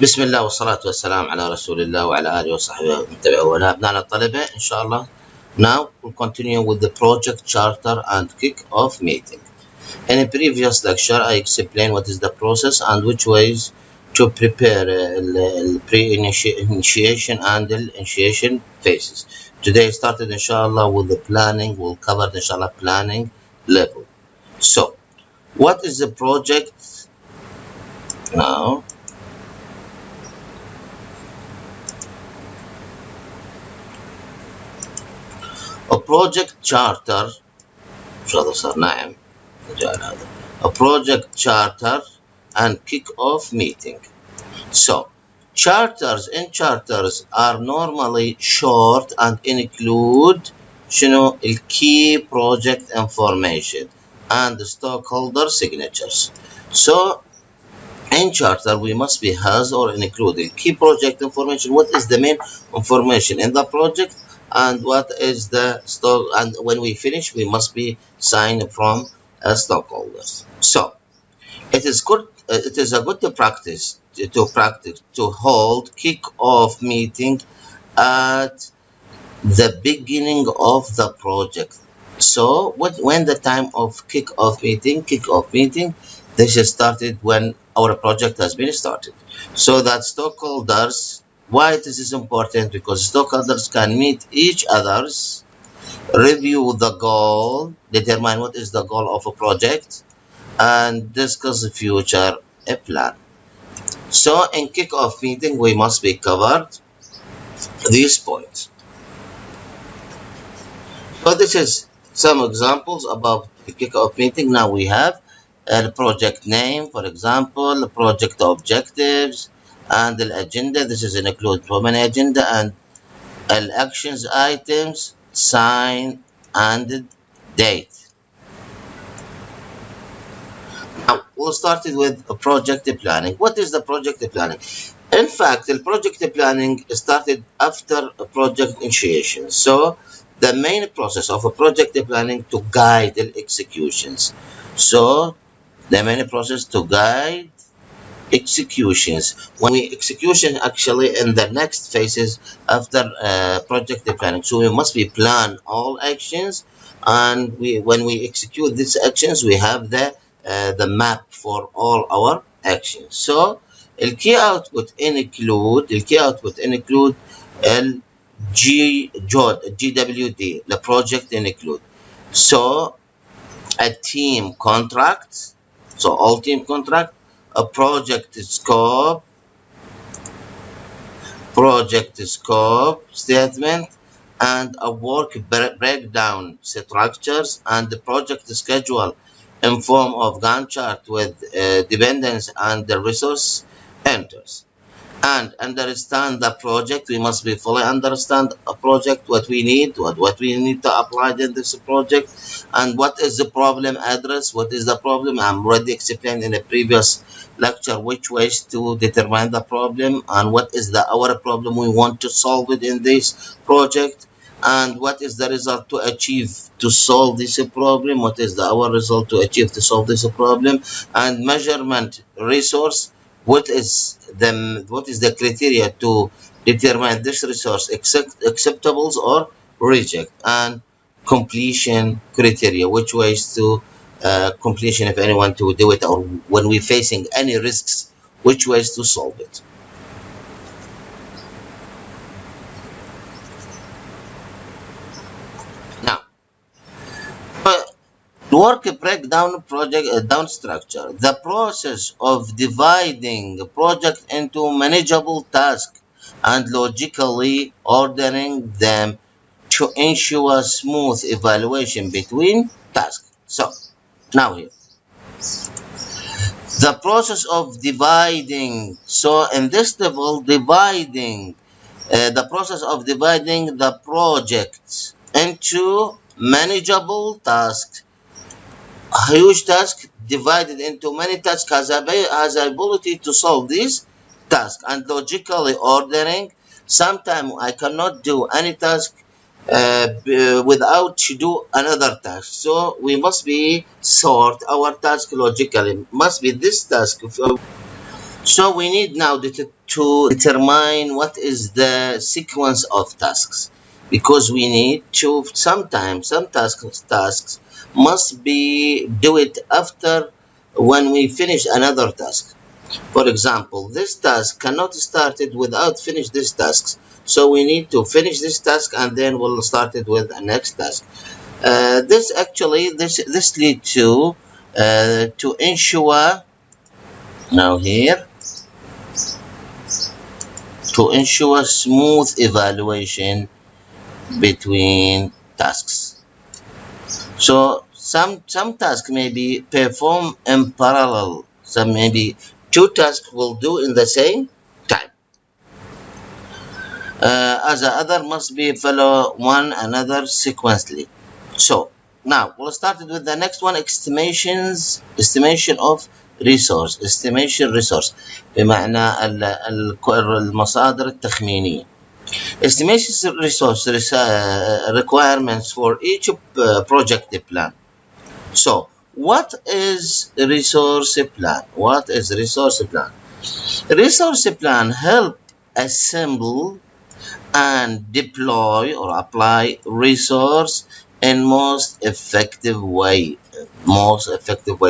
بسم الله والصلاة والسلام على رسول الله وعلى آله وصحبه ومن تبعه. أبنائنا الطلبة إن شاء الله. Now we'll continue with the project charter and kick-off meeting. In a previous lecture, I explained what is the process and which ways to prepare pre-initiation and the initiation phases. Today started inshallah with the planning. We'll cover the inshallah planning level. So, what is the project now? A project charter a project charter and kick-off meeting. So, charters are normally short and include key project information and the stockholder signatures. So, in charter, we must be has or include key project information. What is the main information in the project, and what is the stock? And when we finish, we must be signed from stockholders. So it is good. It is a good practice to hold kick-off meeting at the beginning of the project. So when the time of kick-off meeting, this is started when our project has been started. So that stockholders, why this is important? Because stockholders can meet each others, review the goal, determine what is the goal of a project, and discuss the future plan. So in kick-off meeting, we must be covered these points. So this is some examples about the kick-off meeting. Now we have the project name, for example, project objectives, and the agenda. This is include from an agenda and actions items, sign, and date. Now we'll start with project planning. What is the project planning? In fact, the project planning started after a project initiation. So the main process of a project planning to guide the executions. So the main process to guide executions. When we execution actually in the next phases after project planning. So we must be plan all actions, and when we execute these actions, we have the map for all our actions. So the key output include GWD, the project include. So a team contract, so all team contract, a project scope statement, and a work breakdown structures, and the project schedule in form of Gantt chart with dependence and the resource enters. And understand the project. We must be fully understand a project, what we need to apply in this project, and what is the problem address, what is the problem. I'm already explained in a previous lecture which ways to determine the problem, and what is our problem we want to solve it in this project, and what is the result to achieve to solve this problem, what is our result to achieve to solve this problem, and measurement resource. What is the criteria to determine this resource acceptables or reject, and completion criteria, which ways to completion if anyone to do it, or when we're facing any risks, which ways to solve it. Now, work breakdown project down structure. The process of dividing a project into manageable tasks and logically ordering them to ensure smooth evaluation between tasks. So now here, the process of dividing. So in this level, the process of dividing the projects into manageable tasks. A huge task divided into many tasks has the ability to solve this task, and logically ordering. Sometimes I cannot do any task without to do another task. So we must be sort our task logically. Must be this task. So we need now to determine what is the sequence of tasks, because we need to sometimes some tasks must be do it after when we finish another task. For example, this task cannot start it without finish this tasks. So we need to finish this task and then we'll start it with the next task. This lead to ensure now here to ensure smooth evaluation between tasks. So some tasks may be performed in parallel. Some maybe two tasks will do in the same time. As the other must be follow one another sequentially. So now we'll start with the next one. Estimation of resource. estimation resource بمعنى المصادر التخمينية. Estimation resource requirements for each project plan. So what is resource plan? What is resource plan? Resource plan help assemble and deploy or apply resource in most effective way.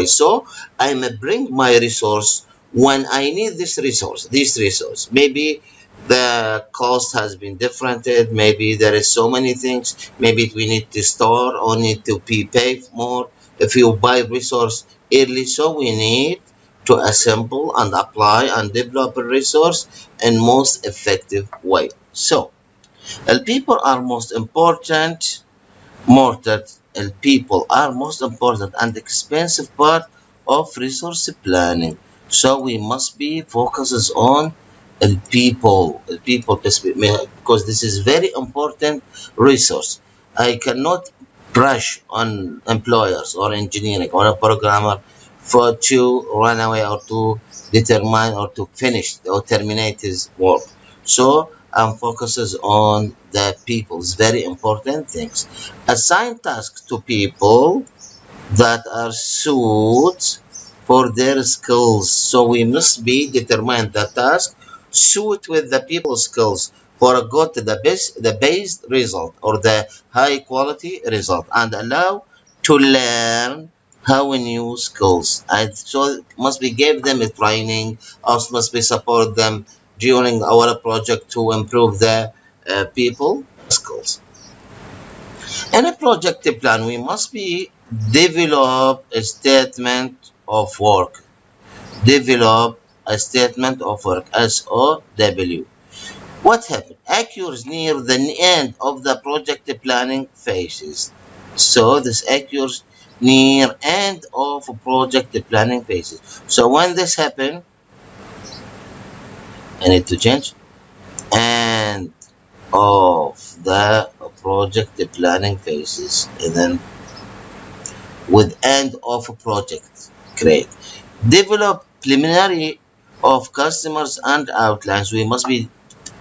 So I may bring my resource when I need this resource. Maybe the cost has been different, maybe there is so many things, maybe we need to store or need to pay more if you buy resource early. So we need to assemble and apply and develop a resource in most effective way. So people are most important people are most important and expensive part of resource planning. So we must be focuses on people because this is very important resource. I cannot brush on employers or engineering or a programmer for to run away or to determine or to finish or terminate his work. So focuses on the people. It's very important things. Assign tasks to people that are suited for their skills. So we must be determine the task suit with the people's skills for a good the best result or the high quality result, and allow to learn how new skills. And so must be give them a training, or must be support them during our project to improve the people skills. In a project plan, we must be develop a statement of work. Develop a statement of work, SOW. What happened? Occurs near the end of the project planning phases. So this occurs near end of project planning phases. So when this happens, I need to change and of the project planning phases, and then with end of project create. Develop preliminary of customers and outlines. We must be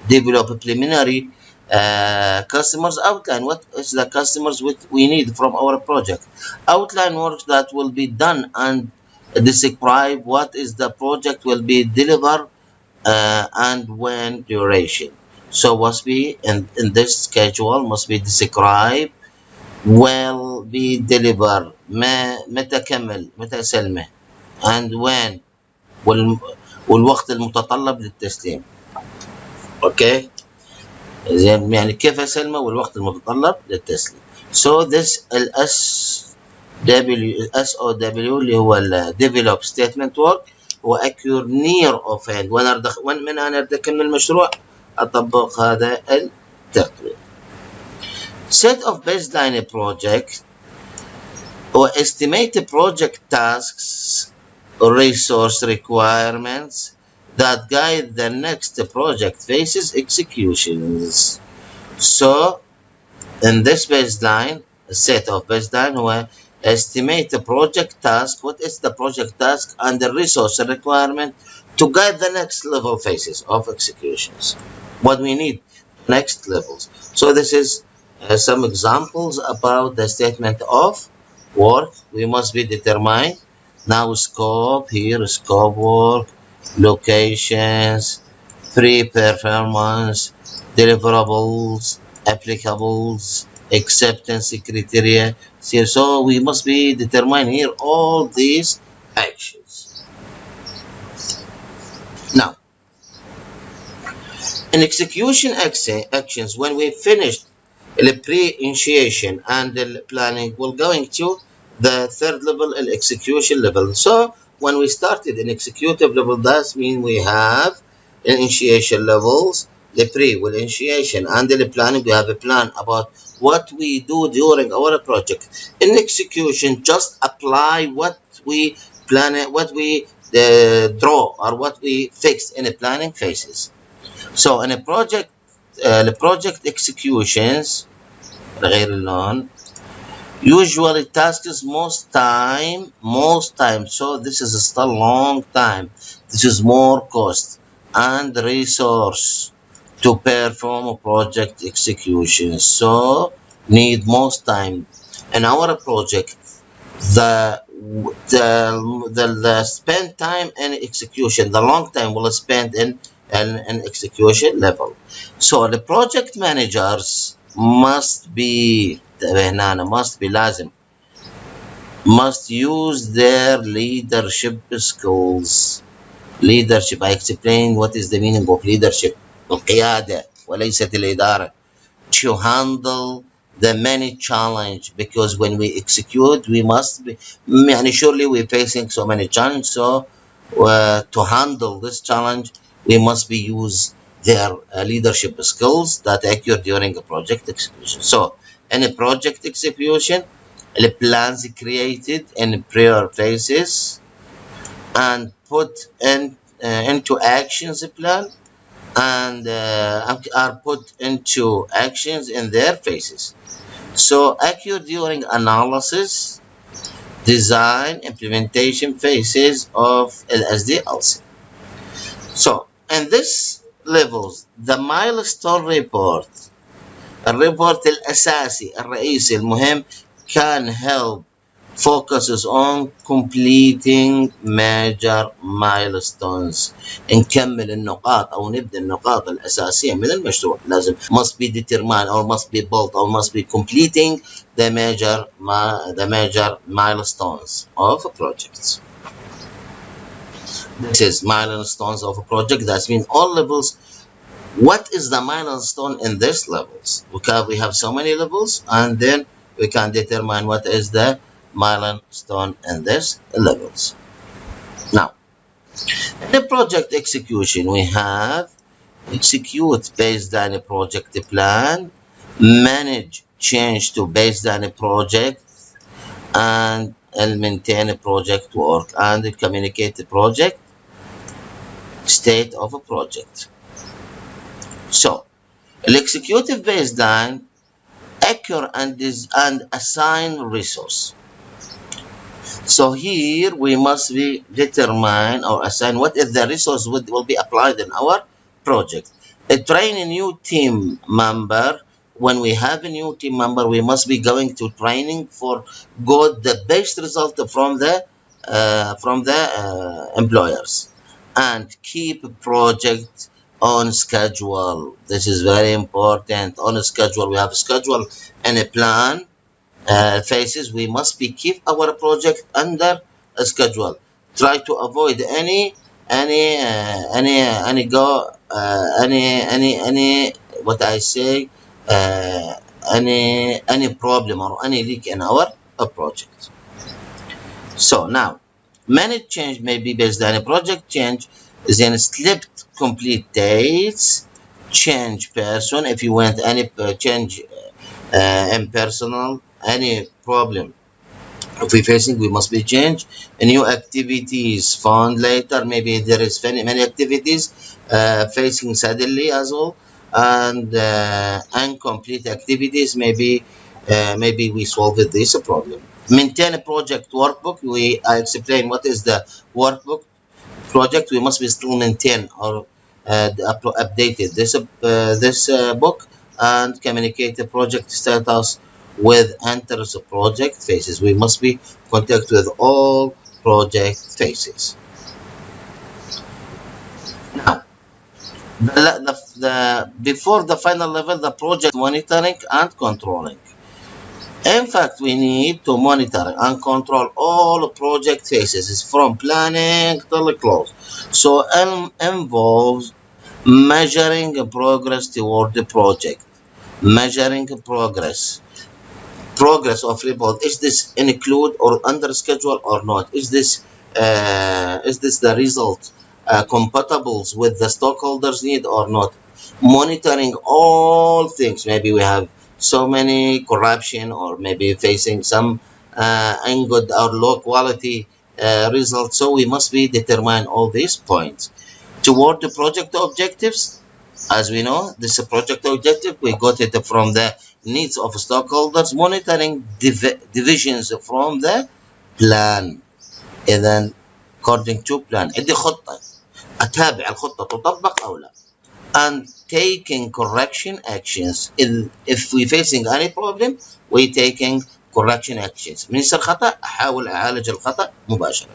develop a preliminary customers outline. What is the customers we need from our project? Outline work that will be done and describe what is the project will be delivered and when duration. So must be in this schedule must be described will be delivered متى كمل متى سلمه and when والوقت المتطلب للتسليم. اوكي زين يعني كيف اسلمه والوقت المتطلب للتسليم. So this SOW اللي هو ال develop statement work هو occur near of end وين انا ارتكب المشروع اطبق هذا التقرير. Set of baseline project or estimate project tasks or resource requirements that guide the next project phases executions. So in this baseline, set of baseline where estimate the project task, what is the project task and the resource requirement to guide the next level phases of executions. What we need next levels. So this is some examples about the statement of work. We must be determined. Now scope, here scope work, locations, pre-performance, deliverables, applicables, acceptance criteria. So we must be determine here all these actions. Now, in execution actions, when we finished the pre-initiation and the planning, we're going to the third level, the execution level. So when we started in executive level, that means we have initiation levels, the pre with initiation and the planning. We have a plan about what we do during our project. In execution, just apply what we plan, what we draw or what we fix in the planning phases. So in a project, the project executions غير اللون usually tasks most time. So this is still long time. This is more cost and resource to perform a project execution. So need most time. In our project, the the spend time in execution, the long time will spend in an execution level. So the project managers must be لازم must use their leadership skills. Leadership, I explained what is the meaning of leadership. القيادة وليست الإدارة. To handle the many challenge, because when we execute we must be surely we're facing so many challenges. So to handle this challenge we must be use their leadership skills that occur during a project execution. So in a project execution, the plans created in prior phases and put into actions plan and are put into actions in their phases. So occur during analysis, design, implementation phases of LSD-LC. So in this levels, the milestone report, الريبورت الأساسي الرئيسي المهم can help focuses on completing major milestones. نكمل النقاط أو نبدأ النقاط الأساسية من المشروع. لازم must be determined or must be built or must be completing the major milestones of a project. This is milestones of a project. That means all levels. What is the milestone in these levels? Because we have so many levels, and then we can determine what is the milestone in these levels. Now, in the project execution, we have execute based on a project plan, manage change to based on a project, and maintain a project work, and communicate the project state of a project. So, the executive based on occur and assign resource. So here we must be determine or assign what is the resource will be applied in our project. Train a new team member. When we have a new team member, we must be going to training for got the best result from the employers, and keep project on schedule. This is very important. On a schedule, we have a schedule and a plan phases. We must be keep our project under a schedule. Try to avoid any what I say any problem or any leak in our project. So now, manage change may be based on a project change, then slipped complete dates, change person. If you want any change in personal, any problem if we're facing, we must be changed. New activities found later. Maybe there is many activities facing suddenly as well, and incomplete activities. Maybe we solve this problem. Maintain a project workbook. I explain what is the workbook project. We must be still maintain or updated this book, and communicate the project status with enters project phases. We must be contact with all project phases. Now, before the final level, the project monitoring and controlling. In fact, we need to monitor and control all project phases from planning till close. So involves measuring progress toward the project, measuring progress of report. Is this include or under schedule or not? Is this the result compatible with the stockholders need or not? Monitoring all things. Maybe we have so many corruption, or maybe facing some ungood or low quality results. So we must be determine all these points toward the project objectives. As we know, this is a project objective. We got it from the needs of stockholders. Monitoring divisions from the plan. إذا according to plan. عندي خطة، أتابع الخطة تطبق أو لا. And taking correction actions. If we facing any problem, we taking correction actions. من يصير خطأ أحاول أعالج الخطأ مباشرة.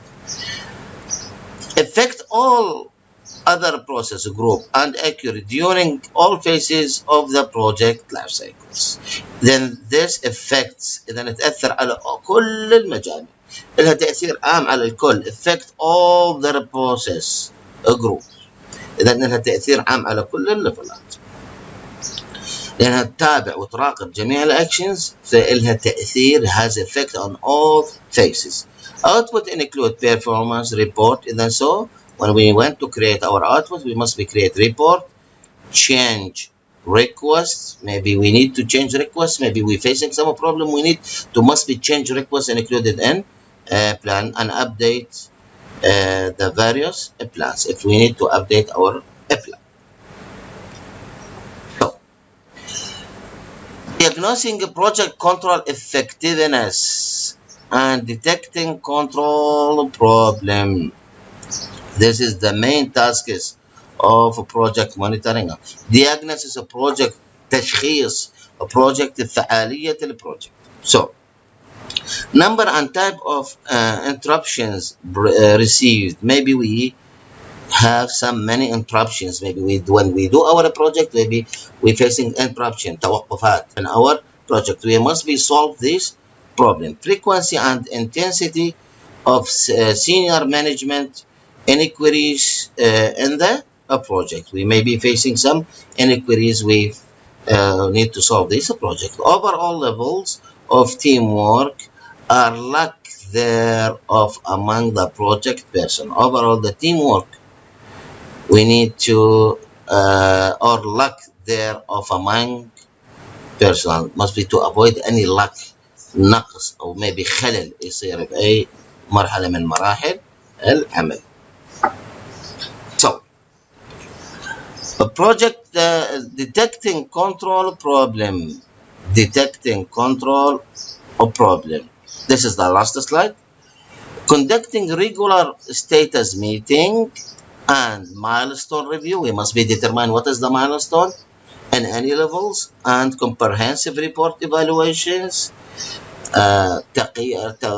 Affect all other process group and accurate during all phases of the project life cycles. Then this affects، إذا تأثر على كل المجال، لها تأثير عام على الكل. Affect all the process group، إذا لها تأثير عام على كل الليفلات، لأنها تتابع وتراقب جميع الأكشنز، فإلها تأثير has effect on all phases. Output include performance report. إذا so when we want to create our output, we must create report, change requests. Maybe we need to change requests. Maybe we're facing some problem. We need to change requests included in plan, and update the various plans if we need to update our plan. So, diagnosing project control effectiveness and detecting control problem. This is the main tasks of project monitoring. Diagnosis of project، تشخيص project، فعالية البروجكت. So, number and type of interruptions received. Maybe we have some many interruptions. Maybe when we do our project, maybe we're facing interruption، توقفات in our project. We must solve this problem. Frequency and intensity of senior management inquiries in the project. We may be facing some inquiries. We need to solve this project. Overall levels of teamwork are lack thereof among the project person. Overall, the teamwork we need to or lack thereof among person must be to avoid any lack، نقص أو maybe خلل يصير بأي مرحلة من مراحل العمل. So, a project detecting control problem. Detecting control of problem. This is the last slide. Conducting regular status meeting and milestone review. We must determine what is the milestone and any levels, and comprehensive report evaluations.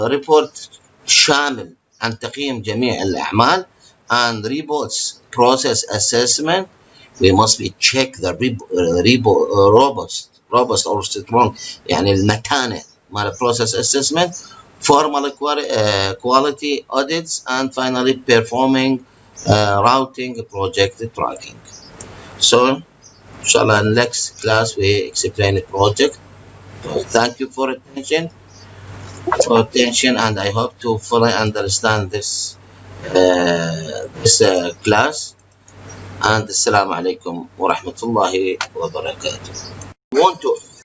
report شامل عن تقييم جميع الأعمال، and reports process assessment. We must check the robust or strong، يعني المتانة مال process assessment. Formal quality audits, and finally performing routing project tracking. So, inshallah, in next class we explain the project. So thank you for attention, and I hope to fully understand this class. And assalamu alaikum wa rahmatullahi wa barakatuh. Want to